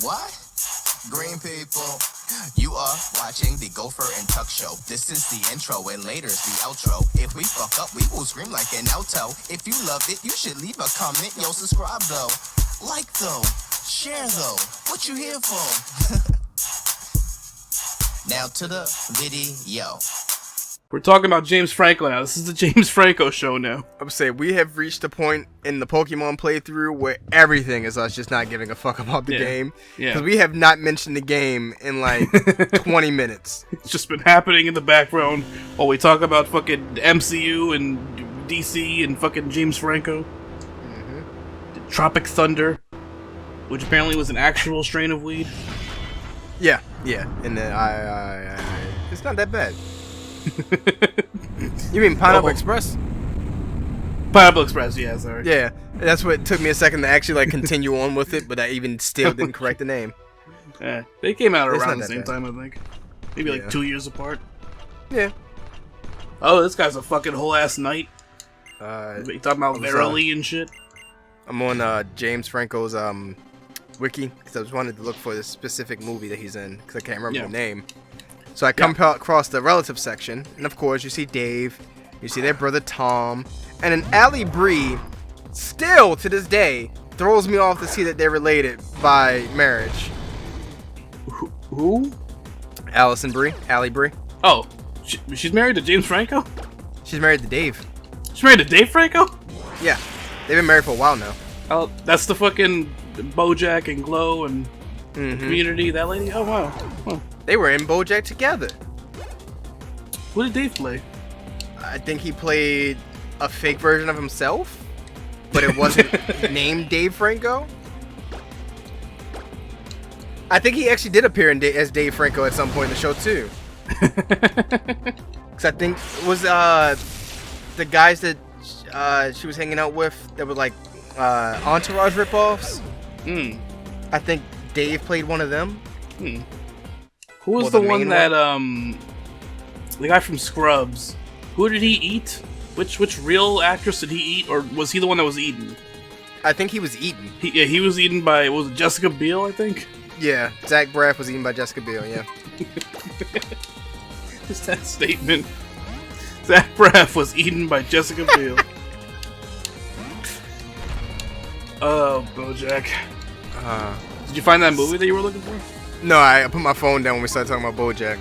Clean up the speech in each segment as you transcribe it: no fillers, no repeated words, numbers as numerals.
What? Green people, you are watching the Gopher and Tuk show. This is the intro and later's the outro. If we fuck up, we will scream like an alto. If you love it, you should leave a comment. Yo, subscribe though. Like though. Share though. What you here for? Now to the video. We're talking about James Franco now. This is the James Franco show now. I would say we have reached a point in the Pokemon playthrough where everything is us just not giving a fuck about the game. Yeah. Because we have not mentioned the game in like 20 minutes. It's just been happening in the background while we talk about fucking MCU and DC and fucking James Franco. Mm-hmm. Tropic Thunder, which apparently was an actual strain of weed. Yeah. And then it's not that bad. You mean Pineapple Express? Pineapple Express, yeah, sorry. Yeah, that's what took me a second to actually like continue on with it, but I even still didn't correct the name. Yeah, they came out It's around not the that same bad. time, I think. Maybe like 2 years apart. Yeah. Oh, this guy's a fucking whole ass knight. You You talking about Verily and shit? I'm on James Franco's wiki because I just wanted to look for this specific movie that he's in because I can't remember the name. So I come across the relative section, and of course you see Dave, you see their brother Tom, and an Allie Bree still to this day throws me off to see that they're related by marriage. Who? Allison Brie, Allie Bree. Oh, she's married to James Franco? She's married to Dave. She's married to Dave Franco? Yeah, they've been married for a while now. Oh, that's the fucking BoJack and Glow and Community, that lady? Oh, wow. Huh. They were in BoJack together. What did Dave play? I think he played a fake version of himself, but it wasn't named Dave Franco. I think he actually did appear as Dave Franco at some point in the show too. Because I think it was the guys that she was hanging out with that were like Entourage ripoffs. I think Dave played one of them. Who was the one that the guy from Scrubs? Who did he eat? Which real actress did he eat, or was he the one that was eaten? I think he was eaten. He was eaten by, was it Jessica Biel, I think? Yeah, Zach Braff was eaten by Jessica Biel, yeah. Just that statement. Zach Braff was eaten by Jessica Biel. Oh, BoJack. Did you find that movie that you were looking for? No, I put my phone down when we started talking about BoJack.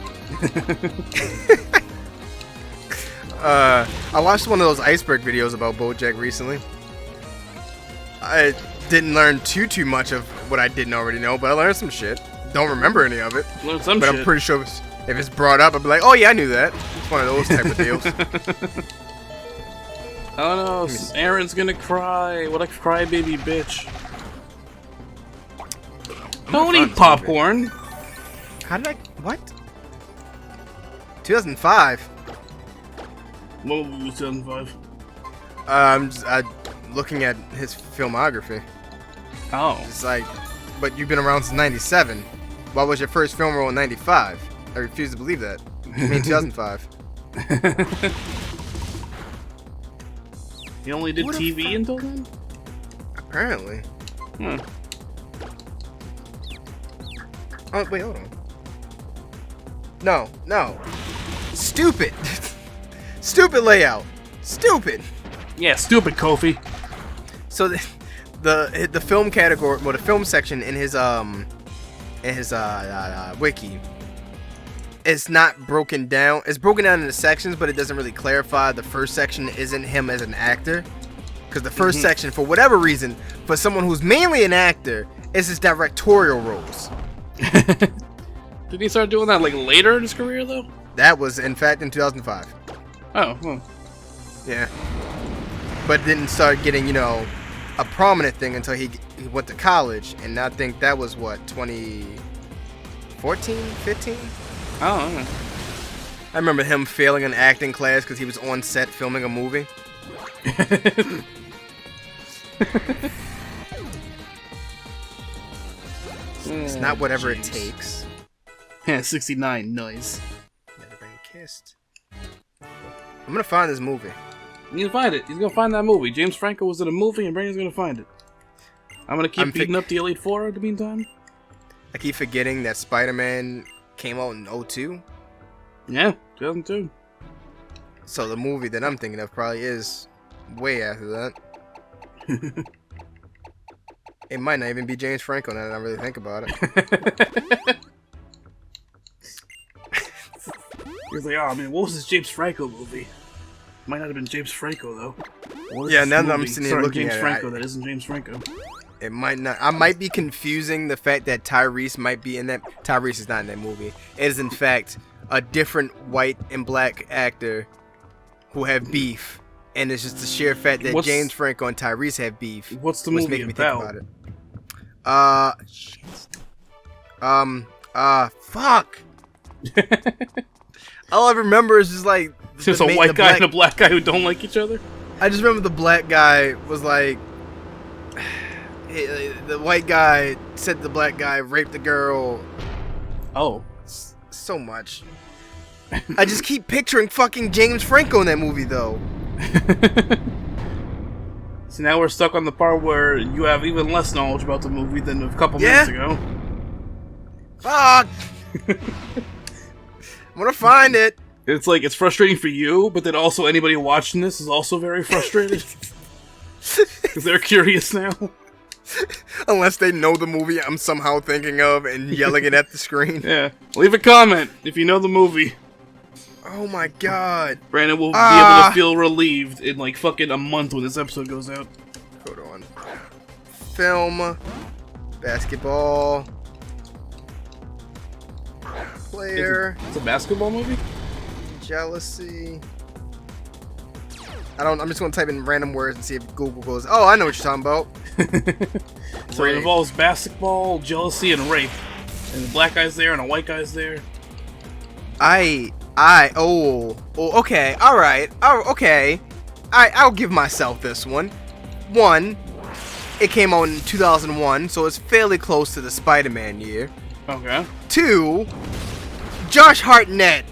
I watched one of those iceberg videos about BoJack recently. I didn't learn too much of what I didn't already know, but I learned some shit. Don't remember any of it. Learned some but shit. I'm pretty sure if it's brought up, I'll be like, oh yeah, I knew that. It's one of those type of deals. Oh no, Aaron's gonna cry. What a crybaby bitch. Don't eat popcorn. How did I... What? 2005? What movie was 2005? I'm looking at his filmography. Oh. It's like, but you've been around since 97. What was your first film role in 95? I refuse to believe that. I mean 2005. He only did TV until then? Apparently. Oh, wait, hold on. No. Stupid. Stupid layout. Stupid. Yeah, stupid Kofi. So the film category, well, the film section in his wiki, it's not broken down. It's broken down into sections, but it doesn't really clarify. The first section isn't him as an actor, because the first section, for whatever reason, for someone who's mainly an actor, is his directorial roles. Did he start doing that like later in his career though? That was, in fact, in 2005. Oh, well. Yeah. But didn't start getting, a prominent thing until he went to college, and I think that was what, 2014, 15? Oh, okay. I remember him failing an acting class because he was on set filming a movie. It's not whatever it takes. Yeah, 69, nice. Everybody kissed. I'm gonna find this movie. You can find it. He's gonna find that movie. James Franco was in a movie, and Brandon's gonna find it. I'm gonna keep beating up the Elite Four in the meantime. I keep forgetting that Spider-Man came out in 2002. Yeah, 2002. So the movie that I'm thinking of probably is way after that. It might not even be James Franco now that I really think about it. He's like, oh man, what was this James Franco movie? Might not have been James Franco though. Yeah, now that I'm sitting here looking James at Franco, it, that isn't James Franco. It might not. I might be confusing the fact that Tyrese might be in that. Tyrese is not in that movie. It is in fact a different white and black actor who have beef, and it's just the sheer fact that James Franco and Tyrese have beef. What's the movie about? Fuck. All I remember is just like just a white guy and a black guy who don't like each other. I just remember the black guy was like, the white guy said the black guy raped the girl. Oh, so much. I just keep picturing fucking James Franco in that movie though. So now we're stuck on the part where you have even less knowledge about the movie than a couple minutes ago. Fuck! I'm gonna find it. It's like, it's frustrating for you, but then also anybody watching this is also very frustrated. Because they're curious now. Unless they know the movie I'm somehow thinking of and yelling it at the screen. Yeah. Leave a comment if you know the movie. Oh my god. Brandon will be able to feel relieved in like fucking a month when this episode goes out. Hold on. Film. Basketball. Player. It's a basketball movie? Jealousy. I'm just gonna type in random words and see if Google goes, oh, I know what you're talking about. So it involves basketball, jealousy, and rape. And the black guy's there and a white guy's there. Okay, alright, okay. I'll give myself this one. One, it came out in 2001, so it's fairly close to the Spider-Man year. Okay. Two, Josh Hartnett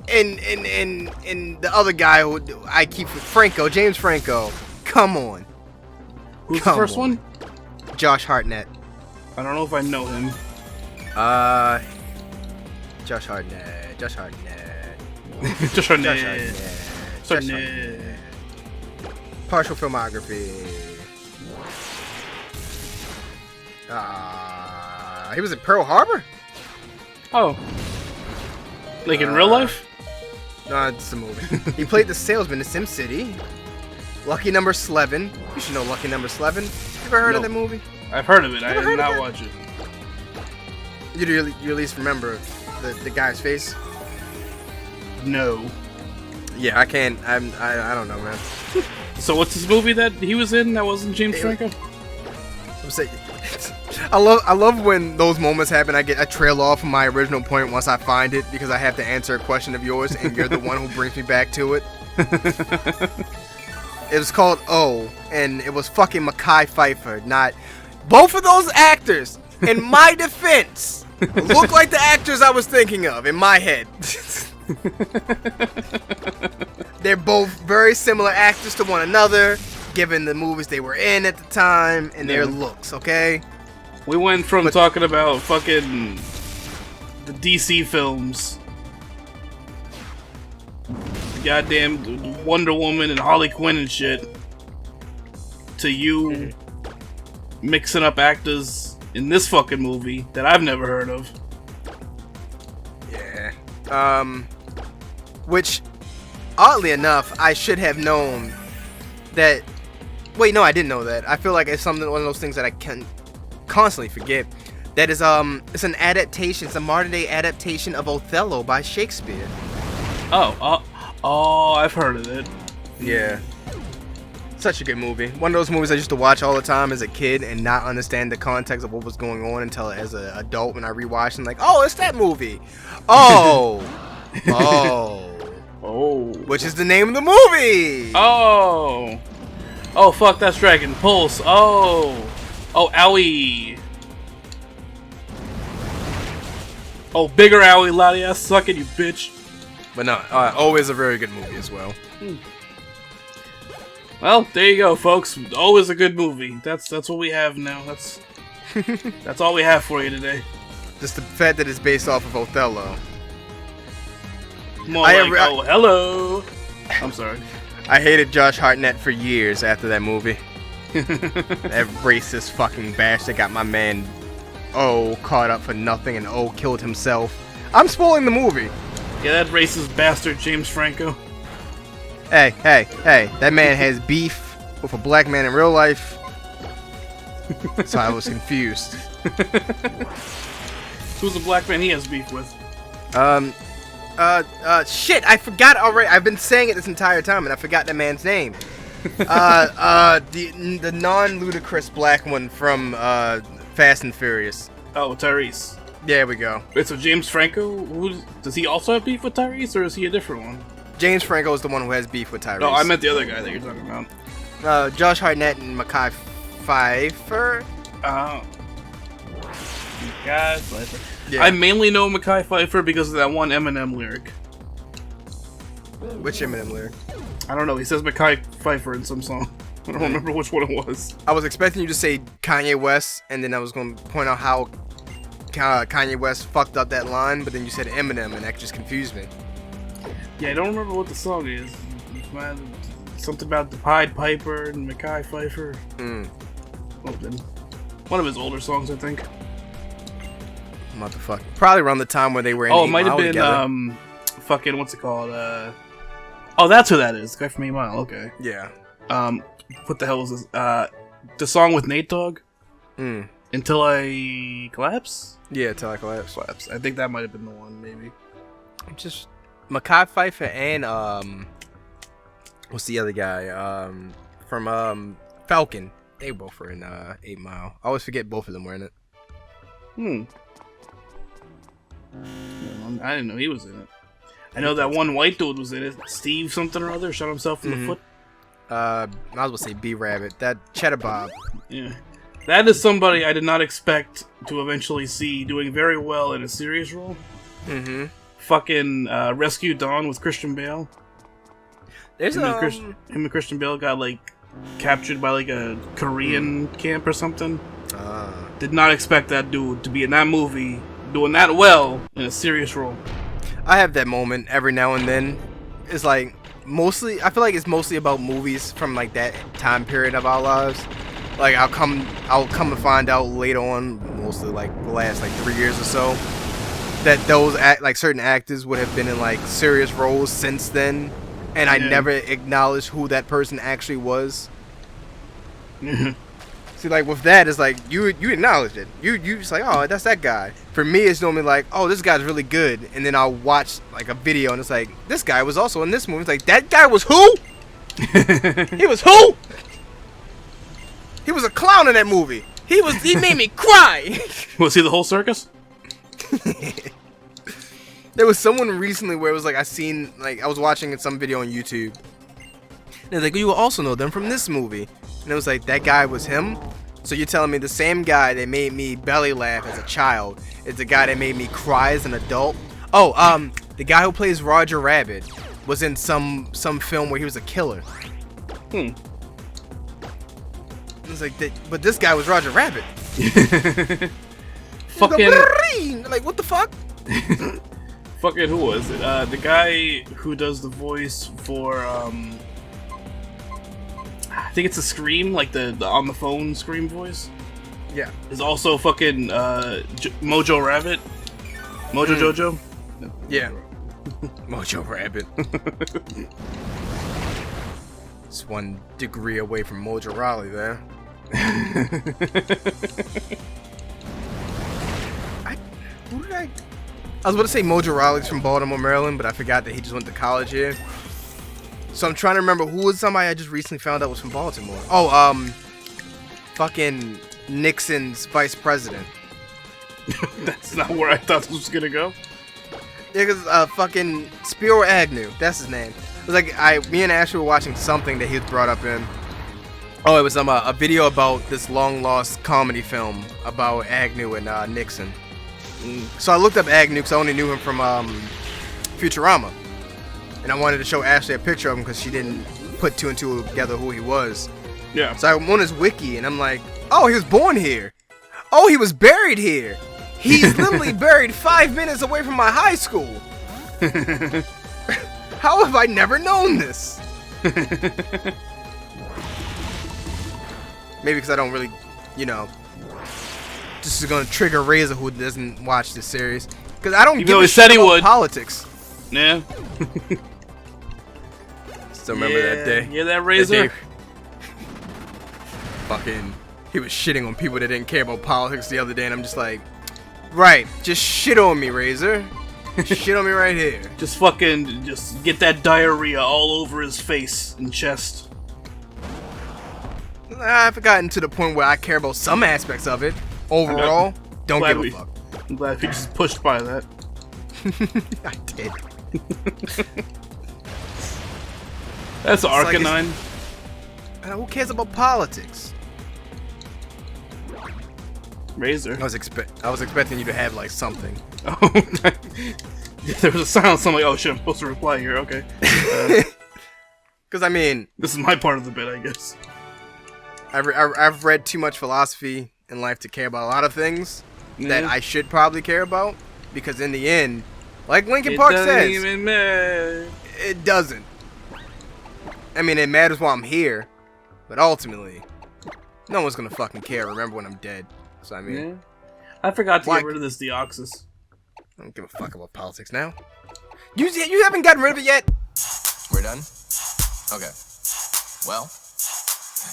and the other guy who I keep Franco, James Franco. Come on. Who's the first one? Josh Hartnett. I don't know if I know him. Josh Hartnett. Josh Hartnett. Partial filmography. He was in Pearl Harbor? Oh. Like in real life? No, it's a movie. He played the salesman in SimCity. Lucky Number 11. You should know Lucky Number 11. You ever heard of that movie? I've heard of it. I did not watch it. You at least remember the guy's face? No. Yeah, I can't. I don't know, man. So what's this movie that he was in that wasn't James Franco? I'm saying, I love when those moments happen. I trail off from my original point once I find it because I have to answer a question of yours and you're the one who brings me back to it. It was called O, and it was fucking Mekhi Phifer, not both of those actors. In my defense, look like the actors I was thinking of in my head. They're both very similar actors to one another, given the movies they were in at the time and their looks. Okay. We went from talking about fucking the DC films, goddamn Wonder Woman and Harley Quinn and shit, to you mixing up actors in this fucking movie that I've never heard of. Yeah. Which, oddly enough, I should have known that. Wait, no, I didn't know that. I feel like it's one of those things that I can constantly forget. That is, it's an adaptation. It's a modern day adaptation of Othello by Shakespeare. Oh, I've heard of it. Yeah. Such a good movie. One of those movies I used to watch all the time as a kid and not understand the context of what was going on until as an adult when I rewatched and like, oh, it's that movie. Oh. Which is the name of the movie. Oh, fuck, that's Dragon Pulse. Oh, owie. Oh, bigger owie, loud ass sucking, you bitch. But no, always a very good movie as well. Well, there you go, folks. Always a good movie. That's what we have now. That's all we have for you today. Just the fact that it's based off of Othello. More oh, hello. I'm sorry. I hated Josh Hartnett for years after that movie. That racist fucking bash that got my man caught up for nothing and killed himself. I'm spoiling the movie. Yeah, that racist bastard James Franco. Hey, that man has beef with a black man in real life. So I was confused. Who's the black man he has beef with? Shit, I forgot already. I've been saying it this entire time and I forgot that man's name. The non-ludicrous black one from Fast and Furious. Oh, Tyrese. There we go. Wait, so James Franco, does he also have beef with Tyrese, or is he a different one? James Franco is the one who has beef with Tyrese. No, I meant the other guy that you're talking about. Josh Hartnett and Mekhi Phifer. Oh. Mekhi Phifer. Yeah. I mainly know Mekhi Phifer because of that one Eminem lyric. Which Eminem lyric? I don't know. He says Mekhi Phifer in some song. I don't remember which one it was. I was expecting you to say Kanye West, and then I was going to point out how Kanye West fucked up that line, but then you said Eminem, and that just confused me. Yeah, I don't remember what the song is. Something about the Pied Piper and Mekhi Phifer. Well, then, one of his older songs, I think. Motherfucker. Probably around the time where they were in it might have been, together. fucking, what's it called? Oh, that's who that is. The guy from 8 Mile, okay. Yeah. What the hell is this? The song with Nate Dogg? Until I Collapse? Yeah, Until I Collapse. I think that might have been the one, maybe. Just Mekhi Phifer and what's the other guy? From Falcon. They both were in 8 Mile. I always forget both of them were in it. I didn't know he was in it. I know that one white dude was in it. Steve something or other shot himself in the foot. I was going to say B-Rabbit. That Cheddar Bob. Yeah. That is somebody I did not expect to eventually see doing very well in a serious role. Fucking Rescue Dawn with Christian Bale. There's him and Christian Bale got like captured by like a Korean camp or something. Did not expect that dude to be in that movie doing that well in a serious role. I have that moment every now and then. It's like I feel like it's mostly about movies from like that time period of our lives. Like I'll come to find out later on, mostly like the last like 3 years or so, that those certain actors would have been in like serious roles since then, and I never acknowledged who that person actually was. See, like with that, it's like you acknowledge it. You just like, oh, that's that guy. For me, it's normally like, oh, this guy's really good, and then I'll watch like a video, and it's like, this guy was also in this movie. It's like, that guy was who? He was who? He was a clown in that movie. He made me cry. Was he the whole circus? There was someone recently where it was like I was watching some video on YouTube. And it's like, you will also know them from this movie. And it was like, that guy was him? So you're telling me the same guy that made me belly laugh as a child is the guy that made me cry as an adult? Oh, the guy who plays Roger Rabbit was in some film where he was a killer. It was like, but this guy was Roger Rabbit. Fucking like, what the fuck? Fucking who was it? The guy who does the voice for I think it's a Scream, like the on the phone Scream voice. Yeah. Is also fucking Mojo Rabbit. Mojo Jojo? No. Yeah. Mojo Rabbit. It's 1 degree away from Mojo Raleigh there. I was about to say Mojo Raleigh's from Baltimore, Maryland, but I forgot that he just went to college here. So I'm trying to remember who was somebody I just recently found out was from Baltimore. Oh, fucking Nixon's vice president. That's not where I thought this was gonna go. Yeah, because fucking Spiro Agnew, that's his name. It was like me and Ashley were watching something that he was brought up in. Oh, it was a video about this long lost comedy film about Agnew and Nixon. So I looked up Agnew because I only knew him from Futurama. And I wanted to show Ashley a picture of him because she didn't put 2 and 2 together who he was. Yeah. So I'm on his wiki and I'm like, oh, he was born here. Oh, he was buried here. He's literally buried 5 minutes away from my high school. How have I never known this? Maybe because I don't really, you know, this is gonna trigger Razor who doesn't watch this series. Because I don't give a shit about politics. Yeah. Still remember that day? Yeah, that Razor. Fucking, he was shitting on people that didn't care about politics the other day, and I'm just like, right, just shit on me, Razor. Shit on me right here. Just fucking, just get that diarrhea all over his face and chest. I've gotten to the point where I care about some aspects of it. Overall, don't give a fuck. I'm glad we just pushed by that. I did. That's Arcanine. Who cares about politics? Razor. I was expecting you to have like something. Oh, there was a silence. I'm like, oh shit, I'm supposed to reply here. Okay. Because I mean, this is my part of the bit, I guess. I've read too much philosophy in life to care about a lot of things that I should probably care about. Because in the end, like Linkin Park says, even matter. It doesn't. I mean, it matters while I'm here, but ultimately, no one's gonna fucking care. Remember when I'm dead. So I mean, I forgot to get rid of this Deoxys. I don't give a fuck about politics now. You haven't gotten rid of it yet. We're done? Okay. Well,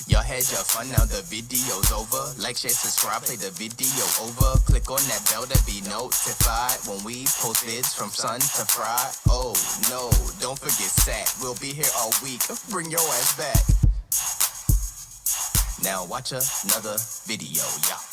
y'all had your fun, now the video's over. Like, share, subscribe, play the video over. Click on that bell to be notified when we post vids from sun to fry. Oh no, don't forget Sat, we'll be here all week. Bring your ass back. Now watch another video, y'all.